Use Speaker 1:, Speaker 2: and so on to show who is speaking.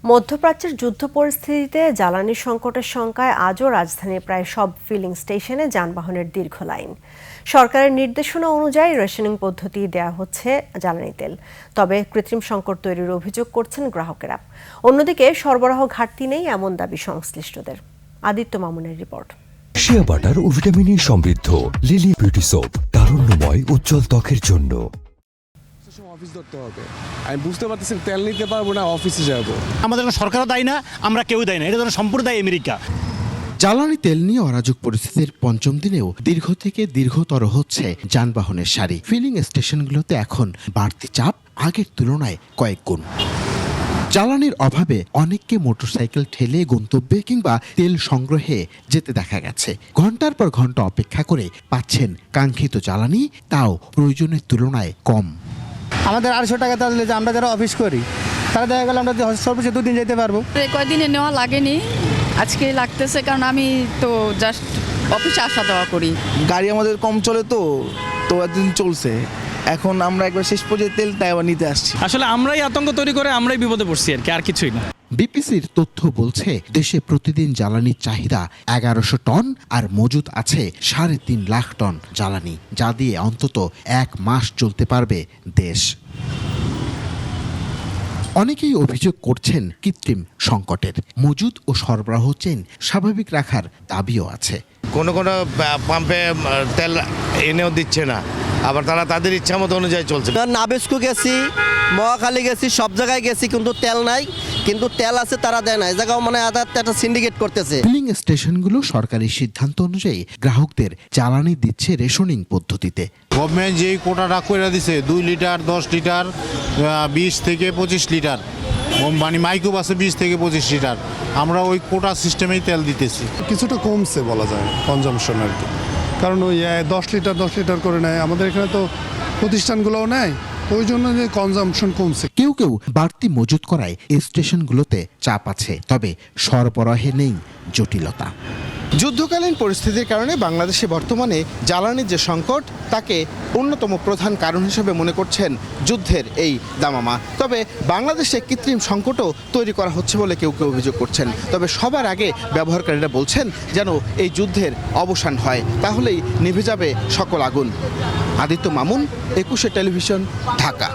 Speaker 1: মধ্যপ্রাচ্যের যুদ্ধ পরিস্থিতিতে জ্বালানি সংকটের শঙ্কায় আজও রাজধানীর প্রায় সব ফিলিং স্টেশনে যানবাহনের দীর্ঘ লাইন। সরকারের নির্দেশনা অনুযায়ী রেশনিং পদ্ধতি দেয়া হচ্ছে জ্বালানি তেল, তবে কৃত্রিম সংকট তৈরির অভিযোগ করছেন গ্রাহকেরা। অন্যদিকে সরবরাহ ঘাটতি নেই এমন দাবি সংশ্লিষ্টদের। আদিত্য মামুনের রিপোর্ট।
Speaker 2: শিয়া বাটার ও ভিটামিন সমৃদ্ধ লিলি বিউটি সোপ, তারুণ্যময় উজ্জ্বল ত্বকের জন্য।
Speaker 3: অফিস ধরতে হবে, আমি বুঝতে পারতেছি তেল নিতে পারবো না, অফিসে যাবো।
Speaker 4: আমাদের সরকারও দায়ী না, আমরা কেউ দায়ী না, এটা যেন সম্পূর্ণ দায়ী আমেরিকা।
Speaker 5: জ্বালানি তেল নিয়ে অরাজক পরিস্থিতির পঞ্চম দিনেও দীর্ঘ থেকে দীর্ঘতর হচ্ছে যানবাহনের সারি। ফিলিং স্টেশনগুলোতে এখন বাড়তি চাপ আগের তুলনায় কয়েক গুণ। জ্বালানির অভাবে অনেককে মোটরসাইকেল ঠেলে গন্তব্যে কিংবা তেল সংগ্রহে যেতে দেখা গেছে। ঘন্টার পর ঘন্টা অপেক্ষা করে পাচ্ছেন কাঙ্ক্ষিত জ্বালানি, তাও প্রয়োজনের তুলনায় কম।
Speaker 6: আমাদের 800 টাকা দিলে যে আমরা যারা অফিস করি তারা দেখা গেল আমরা সর্বোচ্চ 2 দিন যেতে পারবো।
Speaker 7: কয়দিনে নেওয়া লাগেনি, আজকে লাগতেছে, কারণ আমি তো জাস্ট অফিসে আসা যাওয়া করি।
Speaker 8: গাড়ি আমাদের কম চলে তো এতদিন চলছে, এখন আমরা একবার শেষ পর্যায়ে তেলটা আবার নিতে আসছি।
Speaker 9: আসলে আমরাই আতঙ্ক তৈরি করে আমরাই বিপদে পড়ছি আর কিছুই না।
Speaker 5: বিপিসির তথ্য বলছে দেশে প্রতিদিন জ্বালানির চাহিদা 1100 টন আর মজুদ আছে 3.5 লাখ টন জ্বালানি, যা দিয়ে অন্তত 1 মাস চলতে পারবে দেশ। অনেকেই অভিযোগ করছেন কৃত্রিম সংকটের। মজুদ ও সরবরাহ চেইন স্বাভাবিক রাখার দাবিও আছে।
Speaker 10: কোনো পাম্পে তেল এনেও দিচ্ছে না, আবার তারা তাদের ইচ্ছা মতো অনুযায়ী চলছে।
Speaker 11: নাবেস্কো গেছি, মহাখালী গেছি, সব জায়গায় গেছি, কিন্তু তেল নাই, কিন্তু তেল আছে তারা দেয় না। এই জায়গাও মানে একটা সিন্ডিকেট করতেছে।
Speaker 5: ফিলিং স্টেশনগুলো সরকারি সিদ্ধান্ত অনুযায়ী গ্রাহকদের জ্বালানি দিচ্ছে রেশনিং পদ্ধতিতে।
Speaker 4: গভর্নমেন্ট যেই কোটাটা করে দিছে 2 লিটার, 10 লিটার, 20 থেকে 25 লিটার, মানে মাইক্রো বাসে 20 থেকে 25 লিটার, আমরা ওই কোটা সিস্টেমেই তেল দিতেছি।
Speaker 3: কিছুটা কমছে বলা যায় কনজামশন আর কি, কারণ ওই 10 লিটার করে নেয়, আমাদের এখানে তো প্রতিষ্ঠানগুলোও নেয়, ওই জন্য যে কনজামশন কমছে।
Speaker 5: কেউ কেউ বাড়তি মজুত করায় স্টেশনগুলোতে চাপ আছে, তবে সরবরাহে নেই জটিলতা।
Speaker 12: যুদ্ধকালীন পরিস্থিতির কারণে বাংলাদেশে বর্তমানে জ্বালানির যে সংকট, তাকে অন্যতম প্রধান কারণ হিসেবে মনে করছেন যুদ্ধের এই দামামা। তবে বাংলাদেশে কৃত্রিম সংকটও তৈরি করা হচ্ছে বলে কেউ কেউ অভিযোগ করছেন। তবে সবার আগে ব্যবহারকারীরা বলছেন যেন এই যুদ্ধের অবসান হয়, তাহলেই নিভে যাবে সকল আগুন। আদিত্য মামুন, 21 টেলিভিশন, ঢাকা।